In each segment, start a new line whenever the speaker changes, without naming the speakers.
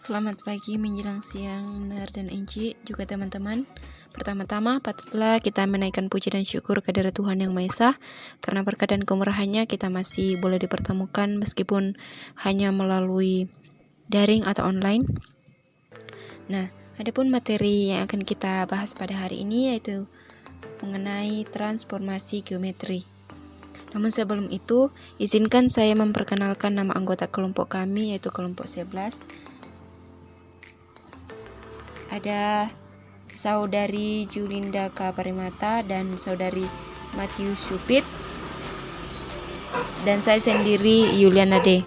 Selamat pagi menjelang siang Nar dan Enci, juga teman-teman. Pertama-tama patutlah kita menaikkan puji dan syukur kehadirat Tuhan Yang Maha Esa, karena berkat dan kemurahannya kita masih boleh dipertemukan meskipun hanya melalui daring atau online. Nah, adapun materi yang akan kita bahas pada hari ini yaitu mengenai transformasi geometri. Namun sebelum itu, izinkan saya memperkenalkan nama anggota kelompok kami, yaitu kelompok 11. Ada Saudari Julinda K. Parimata dan Saudari Matius Supit, dan saya sendiri Yuliana D.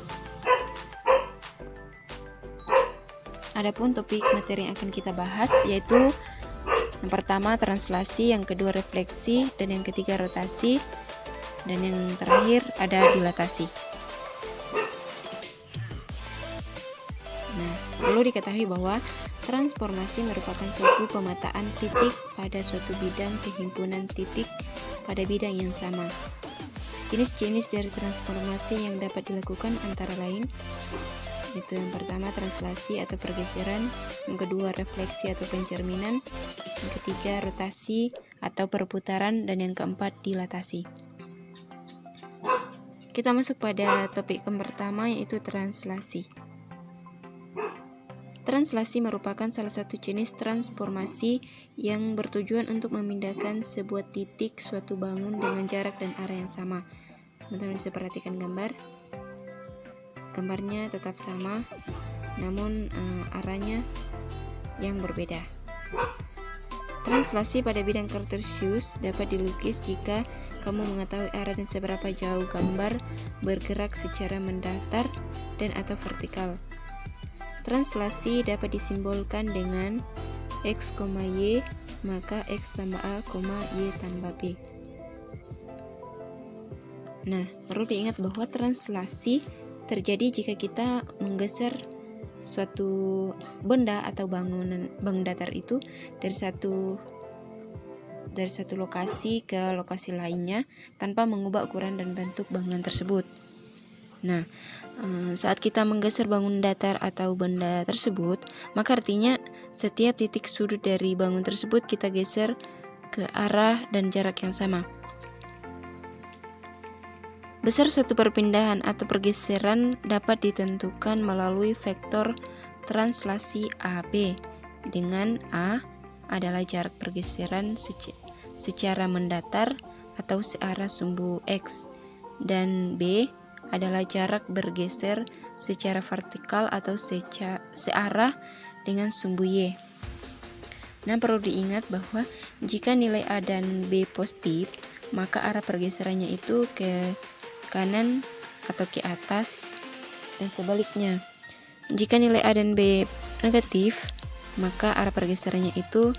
Adapun topik materi yang akan kita bahas yaitu yang pertama translasi, yang kedua refleksi, dan yang ketiga rotasi, dan yang terakhir ada dilatasi. Nah, perlu diketahui bahwa transformasi merupakan suatu pemetaan titik pada suatu bidang kehimpunan titik pada bidang yang sama. Jenis-jenis dari transformasi yang dapat dilakukan antara lain yaitu yang pertama translasi atau pergeseran, yang kedua refleksi atau pencerminan, yang ketiga rotasi atau perputaran, dan yang keempat dilatasi. Kita masuk pada topik yang pertama yaitu translasi. Translasi merupakan salah satu jenis transformasi yang bertujuan untuk memindahkan sebuah titik suatu bangun dengan jarak dan arah yang sama. Teman-teman bisa perhatikan gambarnya tetap sama, namun arahnya yang berbeda. Translasi pada bidang kartesius dapat dilukis jika kamu mengetahui arah dan seberapa jauh gambar bergerak secara mendatar dan atau vertikal. Translasi dapat disimbolkan dengan X, Y, maka X tambah A, Y tambah B. Nah, perlu diingat bahwa translasi terjadi jika kita menggeser suatu benda atau bangunan datar itu dari satu lokasi ke lokasi lainnya tanpa mengubah ukuran dan bentuk bangunan tersebut. Nah, saat kita menggeser bangunan datar atau benda tersebut, maka artinya setiap titik sudut dari bangunan tersebut kita geser ke arah dan jarak yang sama. Besar suatu perpindahan atau pergeseran dapat ditentukan melalui vektor translasi AB, dengan A adalah jarak pergeseran secara mendatar atau searah sumbu X, dan B adalah jarak bergeser secara vertikal atau searah dengan sumbu Y. Nah, perlu diingat bahwa jika nilai A dan B positif, maka arah pergeserannya itu ke kanan atau ke atas, dan sebaliknya. Jika nilai A dan B negatif, maka arah pergeserannya itu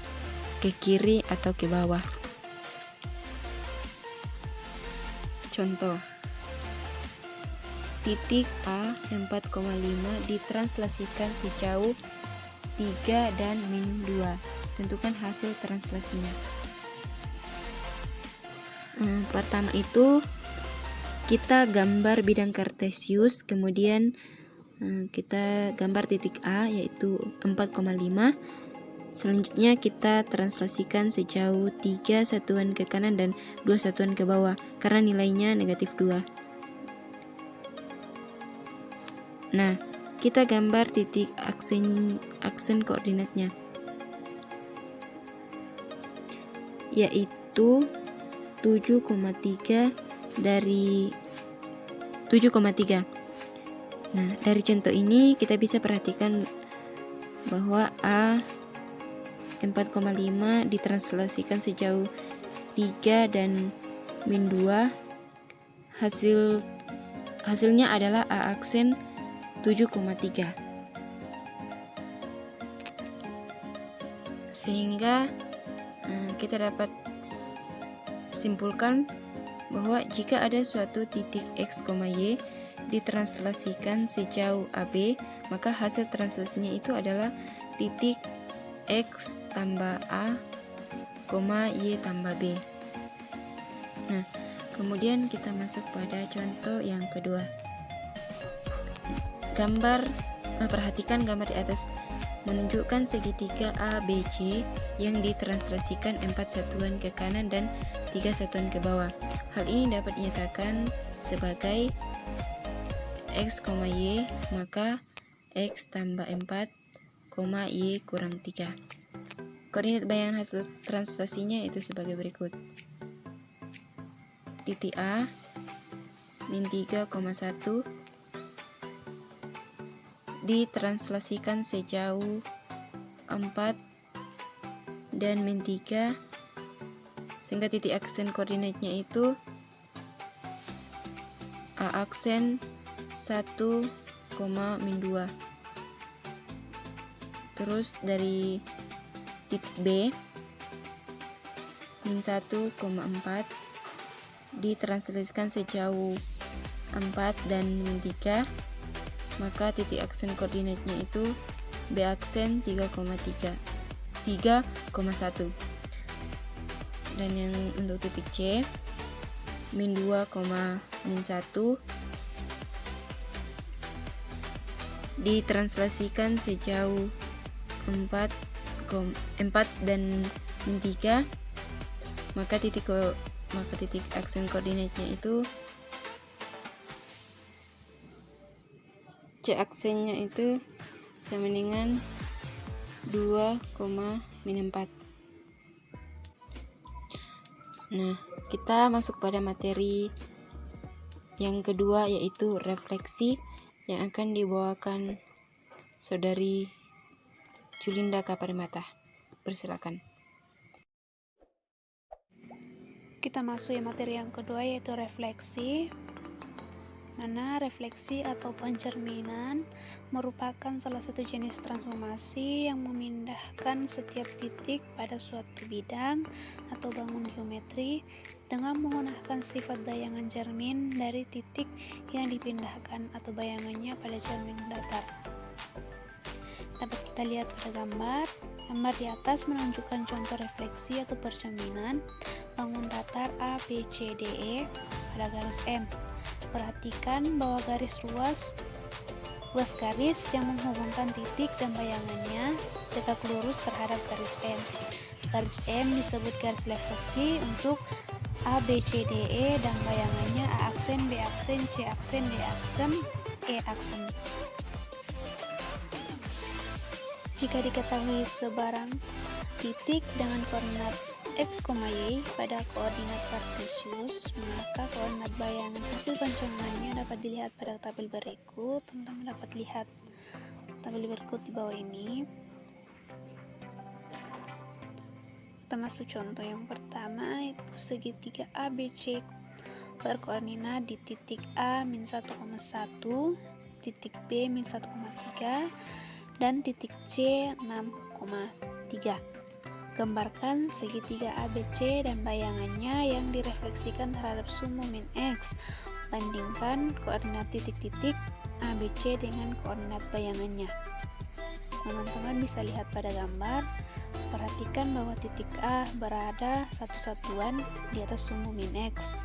ke kiri atau ke bawah. Contoh, titik A 4,5 ditranslasikan sejauh 3 dan min 2. Tentukan hasil translasinya. Pertama itu kita gambar bidang kartesius, kemudian kita gambar titik A yaitu 4,5. Selanjutnya kita translasikan sejauh 3 satuan ke kanan dan 2 satuan ke bawah karena nilainya negatif 2. Nah, kita gambar titik aksen koordinatnya yaitu 7,3 dari 7,3. Nah, dari contoh ini kita bisa perhatikan bahwa A 4,5 ditranslasikan sejauh 3 dan min 2. Hasilnya adalah A aksen 7,3. Sehingga kita dapat simpulkan bahwa jika ada suatu titik X, Y ditranslasikan sejauh AB, maka hasil translasinya itu adalah titik X tambah A, Y tambah B. Nah, kemudian kita masuk pada contoh yang kedua. Gambar Perhatikan gambar di atas menunjukkan segitiga ABC yang ditranslasikan 4 satuan ke kanan dan 3 satuan ke bawah. Hal ini dapat dinyatakan sebagai X, Y, maka X tambah 4, Y kurang 3. Koordinat bayangan hasil translasinya itu sebagai berikut. Titik A, min 3,1 ditranslasikan sejauh 4 dan min 3, sehingga titik aksen koordinatnya itu A aksen 1, min 2. Terus dari titik B, min 1,4 ditranslasikan sejauh 4 dan min 3, maka titik aksen koordinatnya itu B aksen 3,1. Dan yang untuk titik C, min 2, min 1 ditranslasikan sejauh 4 dan min 3, maka titik aksen koordinatnya itu C aksennya itu sama dengan 2, min 4. Nah, kita masuk pada materi yang kedua, yaitu refleksi yang akan dibawakan Saudari Julinda Kaparimata. Persilakan.
Kita masuk materi yang kedua, yaitu refleksi. Mana refleksi atau pencerminan merupakan salah satu jenis transformasi yang memindahkan setiap titik pada suatu bidang atau bangun geometri dengan menggunakan sifat bayangan cermin dari titik yang dipindahkan atau bayangannya pada cermin datar. Dapat kita lihat pada gambar di atas menunjukkan contoh refleksi atau percerminan bangun datar A, B, C, D, E pada garis M. Perhatikan bahwa garis ruas garis yang menghubungkan titik dan bayangannya tegak lurus terhadap garis M. Garis M disebut garis refleksi untuk A, B, C, D, E dan bayangannya A aksen, B aksen, C aksen, D aksen, E aksen. Jika diketahui sebarang titik dengan koordinat X, Y pada koordinat kartesius, maka koordinat bayangan hasil pencerminannya dapat dilihat pada tabel berikut. Teman-teman dapat lihat tabel berikut di bawah ini. Kita masuk contoh yang pertama, itu segitiga ABC berkoordinat di titik A min 1,1, titik B min 1,3 dan titik C 6,3. Gambarkan segitiga ABC dan bayangannya yang direfleksikan terhadap sumbu min X. Bandingkan koordinat titik-titik ABC dengan koordinat bayangannya. Teman-teman bisa lihat pada gambar. Perhatikan bahwa titik A berada satu satuan di atas sumbu min X.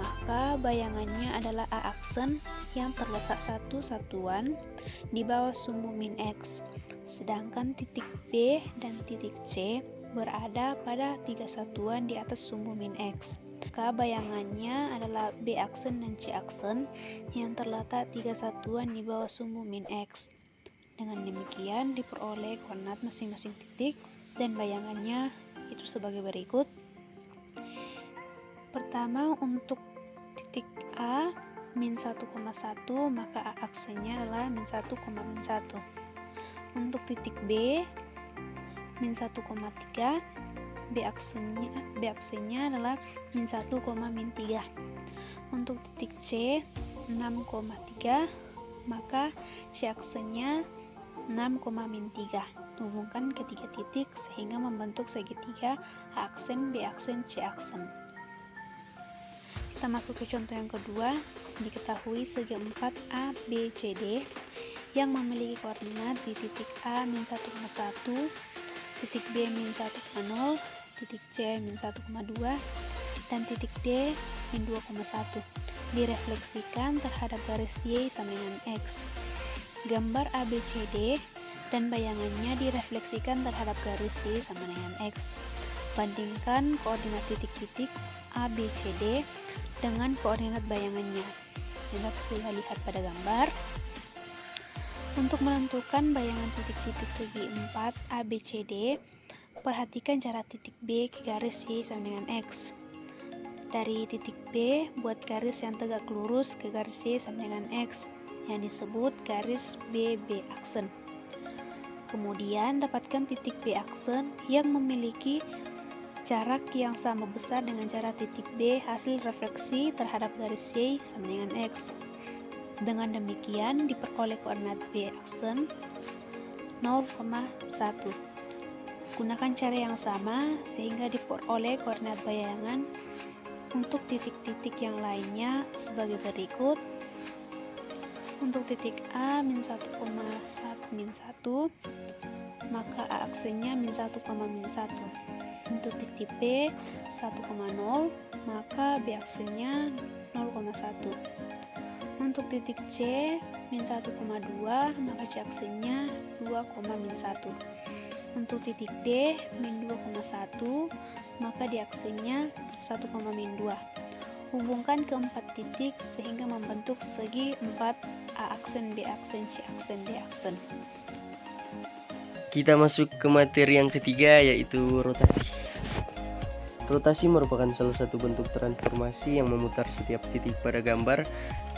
Maka bayangannya adalah A aksen yang terletak satu satuan di bawah sumbu min X. Sedangkan titik B dan titik C berada pada 3 satuan di atas sumbu min X. Maka bayangannya adalah B aksen dan C aksen yang terletak 3 satuan di bawah sumbu min X. Dengan demikian diperoleh koordinat masing-masing titik dan bayangannya itu sebagai berikut. Pertama, untuk titik A min 1,1, maka A aksennya adalah min 1, min 1. Untuk titik B min 1,3, B aksennya adalah min 1, min 3. Untuk titik C 6,3, maka C aksennya 6, min 3. Hubungkan ketiga titik sehingga membentuk segitiga A aksen, B aksen, C aksen. Kita masuk ke contoh yang kedua. Diketahui segi 4 A, B, C, D yang memiliki koordinat di titik A min 1,1, titik B min 1,0, titik C min 1,2 dan titik D min 2,1 direfleksikan terhadap garis Y sama dengan X. gambar ABCD dan bayangannya direfleksikan terhadap garis Y sama dengan X. Bandingkan koordinat titik-titik ABCD dengan koordinat bayangannya. Yang dapat kita lihat pada gambar. Untuk menentukan bayangan titik-titik segi 4 ABCD, perhatikan jarak titik B ke garis Y sama dengan X. Dari titik B, buat garis yang tegak lurus ke garis Y sama dengan X, yang disebut garis BB aksen. Kemudian, dapatkan titik B aksen yang memiliki jarak yang sama besar dengan jarak titik B hasil refleksi terhadap garis Y sama dengan X. Dengan demikian, diperoleh koordinat B aksen 0,1. Gunakan cara yang sama sehingga diperoleh koordinat bayangan untuk titik-titik yang lainnya sebagai berikut. Untuk titik A min 1,1 min 1, maka A aksennya min 1, min 1. Untuk titik B 1,0, maka B aksennya 0,1. Untuk titik C min 1,2, maka C aksennya 2, min 1. Untuk titik D min 2,1, maka D aksennya 1, min 2. Hubungkan keempat titik sehingga membentuk segi 4 A aksen, B aksen, C aksen, D aksen.
Kita masuk ke materi yang ketiga, yaitu rotasi. Rotasi merupakan salah satu bentuk transformasi yang memutar setiap titik pada gambar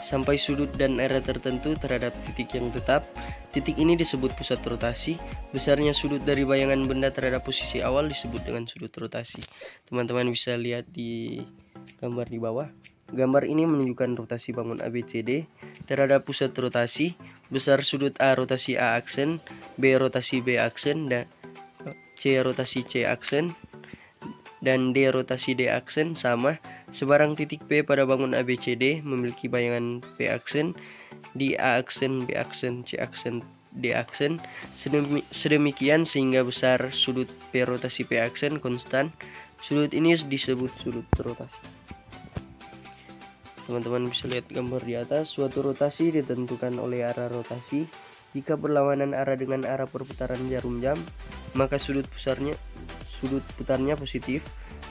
sampai sudut dan area tertentu terhadap titik yang tetap. Titik ini disebut pusat rotasi. Besarnya sudut dari bayangan benda terhadap posisi awal disebut dengan sudut rotasi. Teman-teman bisa lihat di gambar di bawah. Gambar ini menunjukkan rotasi bangun ABCD terhadap pusat rotasi. Besar sudut A rotasi A aksen, B rotasi B aksen, dan C rotasi C aksen, dan D rotasi D aksen sama. Sebarang titik P pada bangun ABCD memiliki bayangan P aksen, di A aksen, B aksen, C aksen, D aksen. Sedemikian sehingga besar sudut P rotasi P aksen konstan. Sudut ini disebut sudut rotasi. Teman-teman bisa lihat gambar di atas. Suatu rotasi ditentukan oleh arah rotasi. Jika berlawanan arah dengan arah perputaran jarum jam, maka sudut putarnya positif.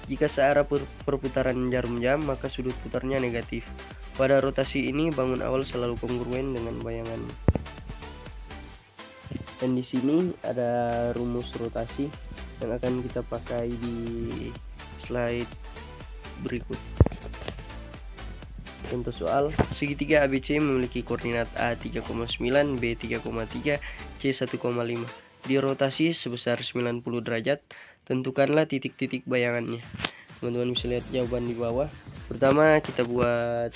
Jika searah perputaran jarum jam, maka sudut putarnya negatif. Pada rotasi ini, bangun awal selalu kongruen dengan bayangan. Dan di sini ada rumus rotasi yang akan kita pakai di slide berikut. Contoh soal, segitiga ABC memiliki koordinat A 3,9, B 3,3, C 1,5. Dirotasi sebesar 90 derajat. Tentukanlah titik-titik bayangannya. Teman-teman bisa lihat jawaban di bawah. Pertama kita buat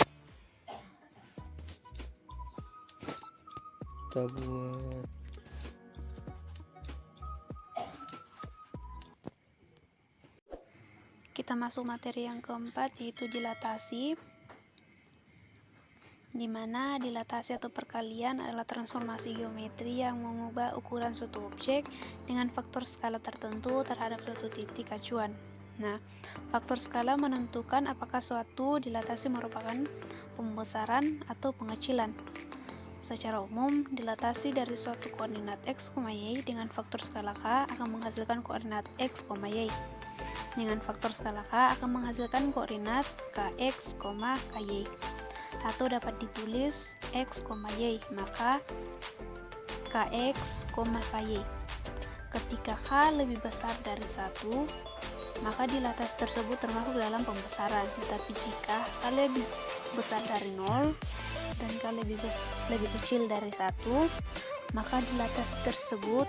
Kita masuk materi yang keempat, yaitu dilatasi, di mana dilatasi atau perkalian adalah transformasi geometri yang mengubah ukuran suatu objek dengan faktor skala tertentu terhadap suatu titik acuan. Nah, faktor skala menentukan apakah suatu dilatasi merupakan pembesaran atau pengecilan. Secara umum, dilatasi dari suatu koordinat x, y dengan faktor skala k akan menghasilkan koordinat x, y. Dengan faktor skala k akan menghasilkan koordinat kx, ky. Atau dapat ditulis x, y, maka kx, ky. Ketika k lebih besar dari 1, maka dilatasi tersebut termasuk dalam pembesaran. Tetapi jika k lebih besar dari 0 dan k lebih kecil dari 1, maka dilatasi tersebut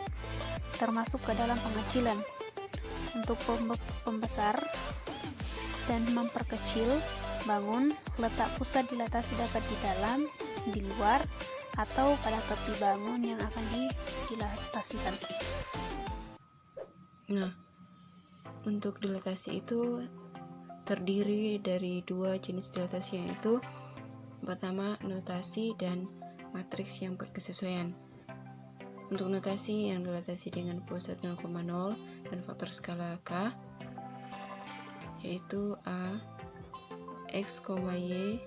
termasuk ke dalam pengecilan. Untuk pembesar dan memperkecil bangun, letak pusat dilatasi dapat di dalam, di luar, atau pada tepi bangun yang akan dilatasikan.
Nah, untuk dilatasi itu terdiri dari dua jenis dilatasi, yaitu pertama notasi dan matriks yang berkesesuaian. Untuk notasi yang dilatasi dengan pusat 0,0 dan faktor skala k, yaitu A x, y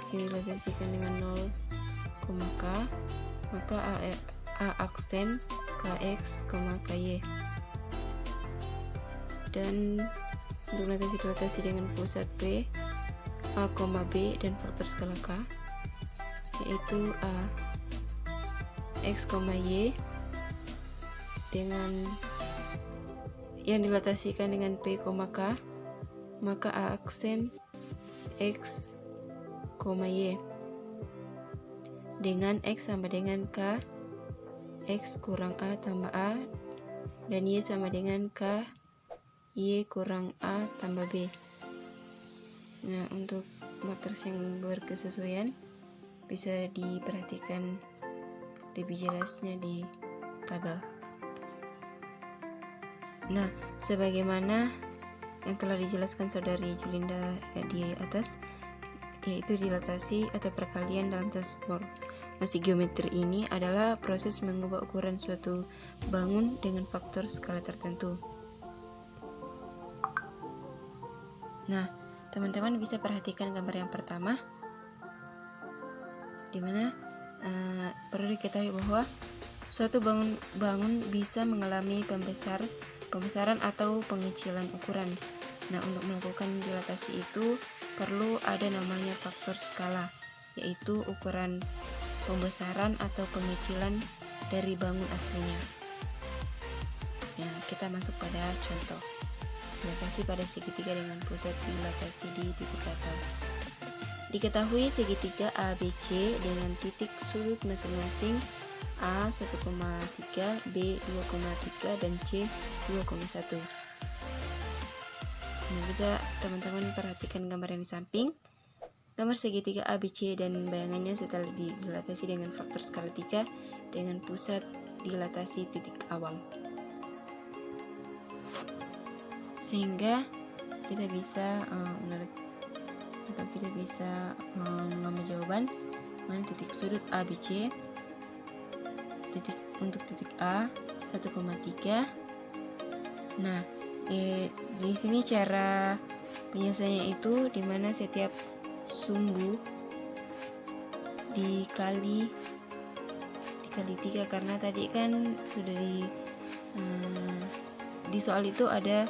yang dilatasikan dengan 0,0 K, maka A aksen KX, KY. Dan untuk latasi dengan pusat P, A, B dan faktor skala K, yaitu A X, Y dengan yang dilatasikan dengan P, K, maka A aksen X, Y dengan X sama dengan K, X kurang A tambah A, dan Y sama dengan K, Y kurang A tambah B. Nah, untuk matriks yang berkesesuaian bisa diperhatikan lebih jelasnya di tabel. Nah, sebagaimana yang telah dijelaskan saudari Julinda di atas, yaitu dilatasi atau perkalian dalam transformasi geometri ini adalah proses mengubah ukuran suatu bangun dengan faktor skala tertentu. Nah, teman-teman bisa perhatikan gambar yang pertama, di mana perlu diketahui bahwa suatu bangun bisa mengalami pembesaran atau pengecilan ukuran. Nah, untuk melakukan dilatasi itu perlu ada namanya faktor skala, yaitu ukuran pembesaran atau pengecilan dari bangun aslinya. Nah, kita masuk pada contoh. Dilatasi pada segitiga dengan pusat dilatasi di titik asal. Diketahui segitiga ABC dengan titik sudut masing-masing A 1,3, B 2,3 dan C 2,1. Nah, bisa teman-teman perhatikan gambar yang di samping. Gambar segitiga ABC dan bayangannya setelah dilatasi dengan faktor skala 3 dengan pusat dilatasi titik awal. Sehingga kita bisa mengambil jawaban mana titik sudut ABC. Untuk titik A 1,3. Nah, di sini cara penyelesaiannya itu dimana setiap sumbu dikali 3, karena tadi kan sudah di soal itu ada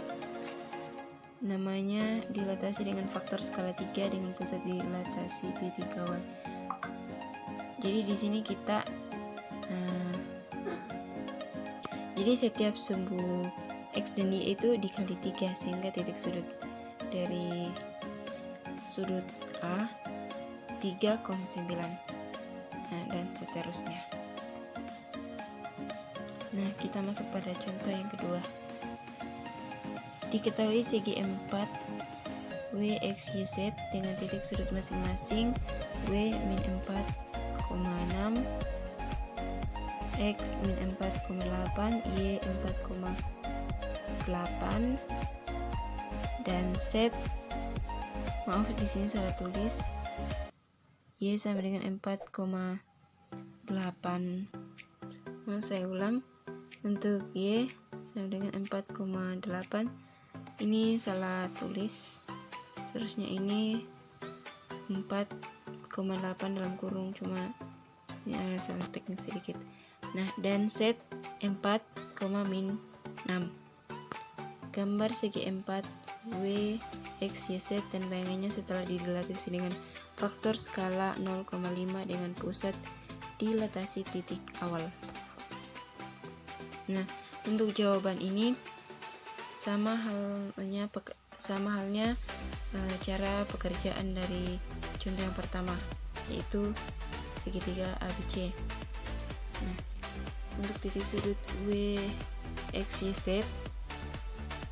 namanya dilatasi dengan faktor skala 3 dengan pusat dilatasi titik awal. Jadi di sini kita jadi setiap sumbu X dan Y itu dikali 3 sehingga titik sudut dari sudut A 3,9. Nah, dan seterusnya. Nah, kita masuk pada contoh yang kedua. Diketahui segi 4 W, X, Y, Z dengan titik sudut masing-masing W min 4,6, X min 4,8, Y 4,8 dan Z, maaf di sini salah tulis, Y sama dengan 4,8. Saya ulang, untuk Y sama dengan 4,8, ini salah tulis, seterusnya ini 4,8 dalam kurung, cuma ini ada salah teknik sedikit. Nah, dan Z 4,6. Gambar segi 4 W, X, Y, Z dan bayangannya setelah dilatasi dengan faktor skala 0,5 dengan pusat dilatasi titik awal. Nah, untuk jawaban ini sama halnya cara pekerjaan dari contoh yang pertama, yaitu segitiga ABC. Nah, untuk titik sudut W, X, Y, Z,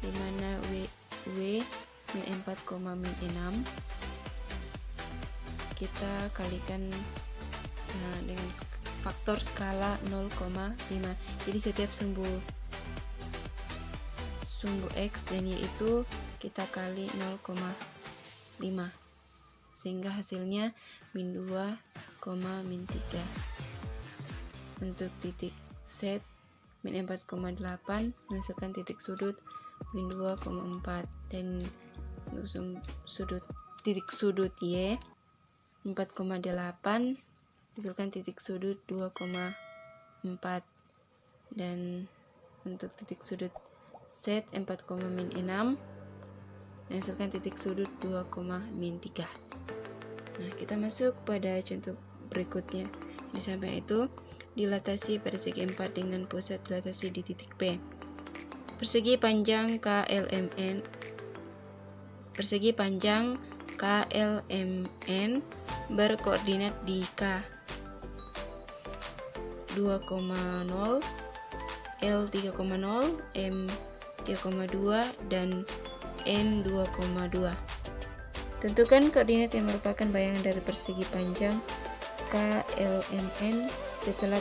di mana W min 4,6 kita kalikan dengan faktor skala 0,5. Jadi setiap sumbu X dan Y itu kita kali 0,5 sehingga hasilnya min 2, min 3. Untuk titik Z min 4,8 menghasilkan titik sudut min 2,4 dan untuk titik sudut Y 4,8 hasilkan titik sudut 2,4. Dan untuk titik sudut Z 4,-6 menghasilkan titik sudut 2,-3. Nah, kita masuk pada contoh berikutnya. Di samping itu, dilatasi pada segi 4 dengan pusat dilatasi di titik P. Persegi panjang KLMN berkoordinat di K 2,0, L 3,0, M 3,2, dan N 2,2. Tentukan koordinat yang merupakan bayangan dari persegi panjang KLMN setelah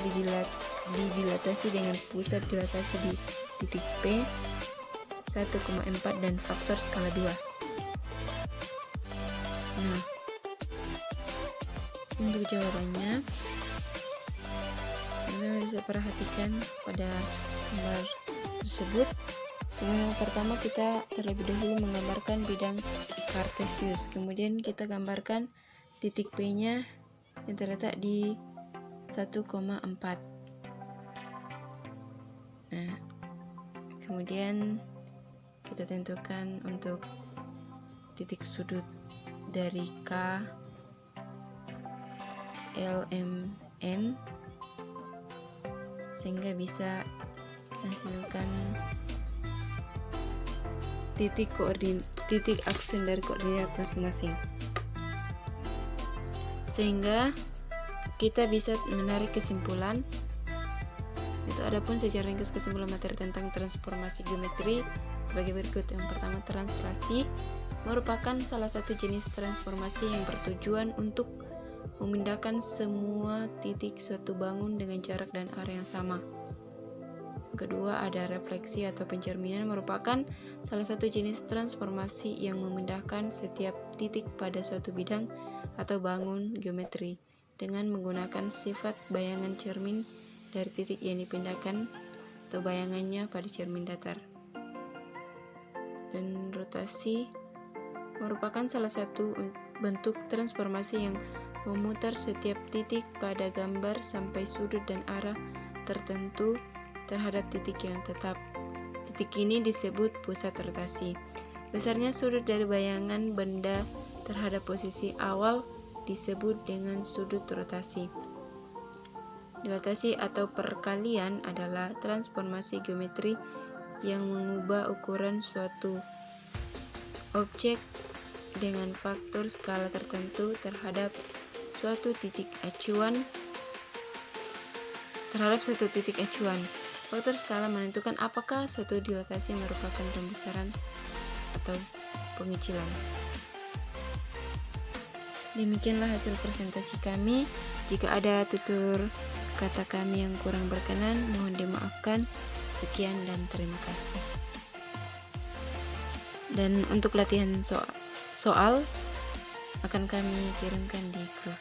didilatasi dengan pusat dilatasi di titik P 1,4 dan faktor skala 2. Nah, untuk jawabannya kita bisa perhatikan pada gambar tersebut. Yang pertama, kita terlebih dahulu menggambarkan bidang kartesius, kemudian kita gambarkan titik P-nya yang terletak di 1,4. Nah, kemudian kita tentukan untuk titik sudut dari K LMN sehingga bisa menghasilkan titik aksen dari koordinat masing-masing, sehingga kita bisa menarik kesimpulan. Itu adapun secara ringkas kesimpulan materi tentang transformasi geometri sebagai berikut. Yang pertama, translasi merupakan salah satu jenis transformasi yang bertujuan untuk memindahkan semua titik suatu bangun dengan jarak dan area yang sama. Kedua, ada refleksi atau pencerminan merupakan salah satu jenis transformasi yang memindahkan setiap titik pada suatu bidang atau bangun geometri dengan menggunakan sifat bayangan cermin dari titik yang dipindahkan atau bayangannya pada cermin datar. Dan rotasi merupakan salah satu bentuk transformasi yang memutar setiap titik pada gambar sampai sudut dan arah tertentu terhadap titik yang tetap. Titik ini disebut pusat rotasi. Besarnya sudut dari bayangan benda terhadap posisi awal disebut dengan sudut rotasi. Dilatasi atau perkalian adalah transformasi geometri yang mengubah ukuran suatu objek dengan faktor skala tertentu terhadap suatu titik acuan. Faktor skala menentukan apakah suatu dilatasi merupakan pembesaran atau pengecilan. Demikianlah hasil presentasi kami. Jika ada tutur kata kami yang kurang berkenan, mohon dimaafkan. Sekian dan terima kasih. Dan untuk latihan soal akan kami kirimkan di grup.